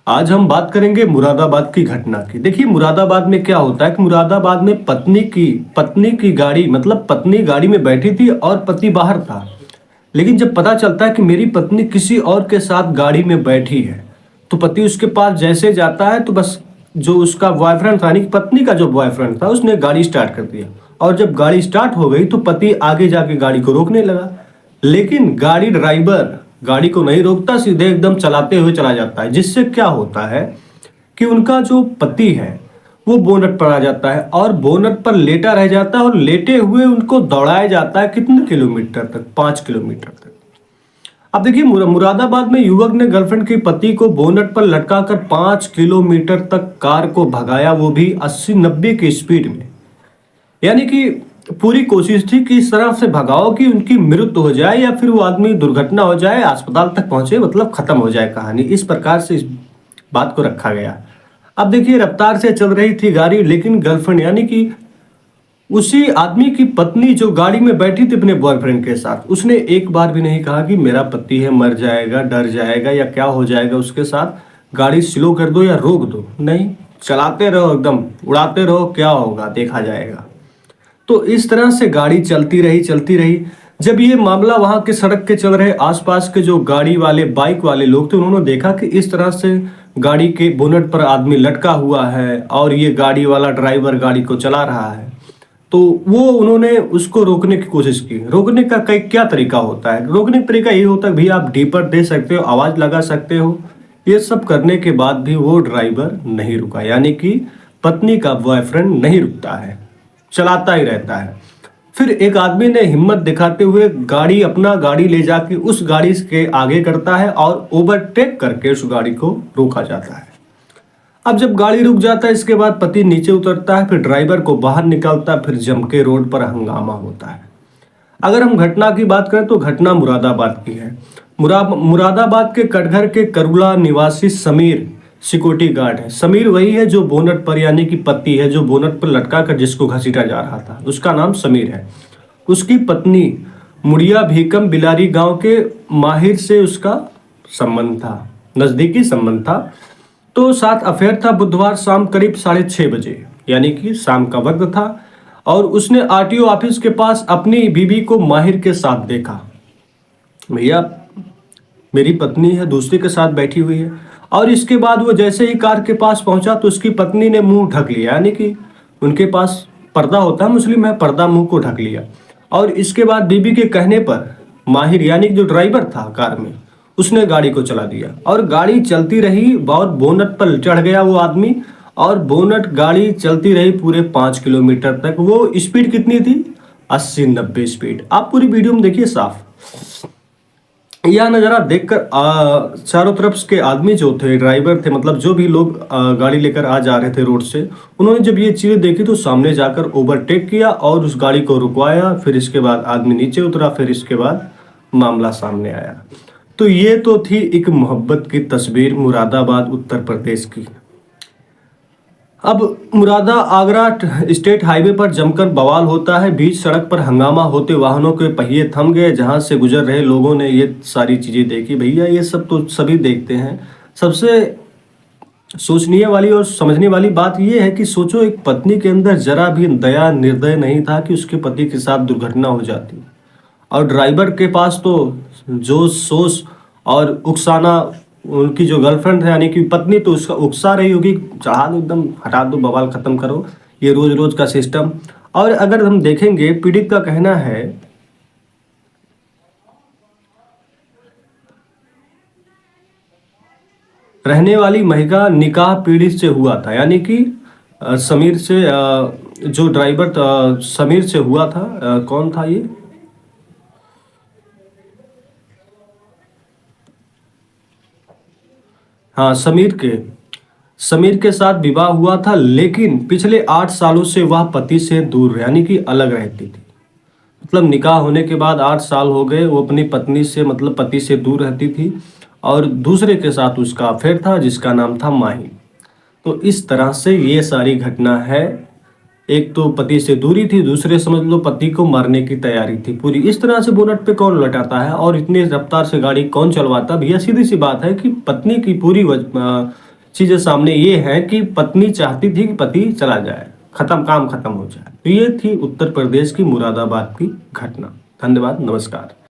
आज हम बात करेंगे मुरादाबाद की घटना की। देखिए मुरादाबाद में क्या होता है कि मुरादाबाद में पत्नी की गाड़ी मतलब पत्नी गाड़ी में बैठी थी और पति बाहर था। लेकिन जब पता चलता है कि मेरी पत्नी किसी और के साथ गाड़ी में बैठी है, तो पति उसके पास जैसे जाता है तो बस जो उसका बॉयफ्रेंड था, यानी कि पत्नी का जो बॉयफ्रेंड था, उसने गाड़ी स्टार्ट कर दिया। और जब गाड़ी स्टार्ट हो गई तो पति आगे जाके गाड़ी को रोकने लगा, लेकिन गाड़ी ड्राइवर गाड़ी को नहीं रोकता, सीधे एकदम चलाते हुए चला जाता है। जिससे क्या होता है कि उनका जो पति है वो बोनट पर आ जाता है और बोनट पर लेटा रह जाता है और लेटे हुए उनको दौड़ाया जाता है कितने किलोमीटर तक, 5 किलोमीटर तक। अब देखिए मुरादाबाद में युवक ने गर्लफ्रेंड के पति को बोनट पर लटकाकर 5 किलोमीटर तक कार को भगाया, वो भी 80-90 की स्पीड में। यानी कि पूरी कोशिश थी कि इस तरह से भगाओ कि उनकी मृत्यु हो जाए या फिर वो आदमी दुर्घटना हो जाए, अस्पताल तक पहुंचे, मतलब खत्म हो जाए कहानी। इस प्रकार से इस बात को रखा गया। अब देखिए रफ्तार से चल रही थी गाड़ी, लेकिन गर्लफ्रेंड यानी कि उसी आदमी की पत्नी जो गाड़ी में बैठी थी अपने बॉयफ्रेंड के साथ, उसने एक बार भी नहीं कहा कि मेरा पति है, मर जाएगा, डर जाएगा या क्या हो जाएगा उसके साथ, गाड़ी स्लो कर दो या रोक दो। नहीं, चलाते रहो, एकदम उड़ाते रहो, क्या होगा देखा जाएगा। तो इस तरह से गाड़ी चलती रही। जब ये मामला वहां के सड़क के चल रहे आसपास के जो गाड़ी वाले बाइक वाले लोग थे, उन्होंने देखा कि इस तरह से गाड़ी के बोनट पर आदमी लटका हुआ है और ये गाड़ी वाला ड्राइवर गाड़ी को चला रहा है। तो वो उन्होंने उसको रोकने की कोशिश की। रोकने का कई क्या तरीका होता है? रोकने का तरीका ये होता है भैया आप डीपर दे सकते हो, आवाज लगा सकते हो। ये सब करने के बाद भी वो ड्राइवर नहीं रुका, यानी कि पत्नी का बॉयफ्रेंड नहीं रुकता है, चलाता ही रहता है। फिर एक आदमी ने हिम्मत दिखाते हुए अपना गाड़ी ले जाके उस गाड़ी के आगे करता है और ओवरटेक करके उस गाड़ी को रोका जाता है। अब जब गाड़ी रुक जाता है, इसके बाद पति नीचे उतरता है, फिर ड्राइवर को बाहर निकालता है, फिर जम के रोड पर हंगामा होता है। अगर हम घटना की बात करें तो घटना मुरादाबाद की है। मुरादाबाद के कटघर के करुला निवासी समीर सिक्योरिटी गार्ड है। समीर वही है जो बोनट पर, यानी कि पति है जो बोनट पर लटका कर जिसको घसीटा जा रहा था, उसका नाम समीर है। उसकी पत्नी मुड़िया भीकम बिलारी गांव के माहिर से उसका संबंध था, नजदीकी संबंध था। तो साथ अफेयर था। बुधवार शाम करीब 6:30 बजे, यानी कि शाम का वक्त था, और उसने आरटीओ ऑफिस के पास अपनी बीवी को माहिर के साथ देखा। भैया मेरी पत्नी है, दूसरे के साथ बैठी हुई है। और इसके बाद वो जैसे ही कार के पास पहुंचा तो उसकी पत्नी ने मुंह ढक लिया, यानी कि उनके पास पर्दा होता है, मुस्लिम है, पर्दा मुंह को ढक लिया। और इसके बाद बीबी के कहने पर माहिर यानी कि जो ड्राइवर था कार में, उसने गाड़ी को चला दिया और गाड़ी चलती रही। बहुत बोनट पर चढ़ गया वो आदमी और बोनट गाड़ी चलती रही पूरे 5 किलोमीटर तक। वो स्पीड कितनी थी? 80-90 स्पीड। आप पूरी वीडियो में देखिए साफ। यह नज़ारा देखकर चारों तरफ के आदमी जो थे, ड्राइवर थे, मतलब जो भी लोग गाड़ी लेकर आ जा रहे थे रोड से, उन्होंने जब ये चीज़ें देखी तो सामने जाकर ओवरटेक किया और उस गाड़ी को रुकवाया। फिर इसके बाद आदमी नीचे उतरा, फिर इसके बाद मामला सामने आया। तो ये तो थी एक मोहब्बत की तस्वीर मुरादाबाद उत्तर प्रदेश की। अब मुरादा आगरा स्टेट हाईवे पर जमकर बवाल होता है। बीच सड़क पर हंगामा होते वाहनों के पहिए थम गए। जहां से गुजर रहे लोगों ने ये सारी चीजें देखी। भैया ये सब तो सभी देखते हैं। सबसे सोचनीय वाली और समझने वाली बात ये है कि सोचो, एक पत्नी के अंदर जरा भी दया निर्दय नहीं था कि उसके पति के साथ दुर्घटना हो जाती, और ड्राइवर के पास तो जोश सोच और उकसाना, उनकी जो गर्लफ्रेंड है यानी कि पत्नी, तो उसका उकसा रही होगी, चाहा दो एकदम हटा दो, बवाल खत्म करो, ये रोज रोज का सिस्टम। और अगर हम देखेंगे, पीड़ित का कहना है रहने वाली महिला निकाह पीड़ित से हुआ था, यानी कि समीर से, जो ड्राइवर समीर से हुआ था। कौन था ये? हाँ, समीर के साथ विवाह हुआ था, लेकिन पिछले 8 सालों से वह पति से दूर यानी कि अलग रहती थी। मतलब निकाह होने के बाद 8 साल हो गए, वो अपनी पत्नी से मतलब पति से दूर रहती थी और दूसरे के साथ उसका अफेयर था जिसका नाम था माही। तो इस तरह से ये सारी घटना है। एक तो पति से दूरी थी, दूसरे समझ लो पति को मारने की तैयारी थी पूरी। इस तरह से बोनट पे कौन लटाता है और इतनी रफ्तार से गाड़ी कौन चलवाता? भैया सीधी सी बात है कि पत्नी की पूरी चीजें सामने ये है कि पत्नी चाहती थी कि पति चला जाए, खत्म, काम खत्म हो जाए। तो ये थी उत्तर प्रदेश की मुरादाबाद की घटना। धन्यवाद, नमस्कार।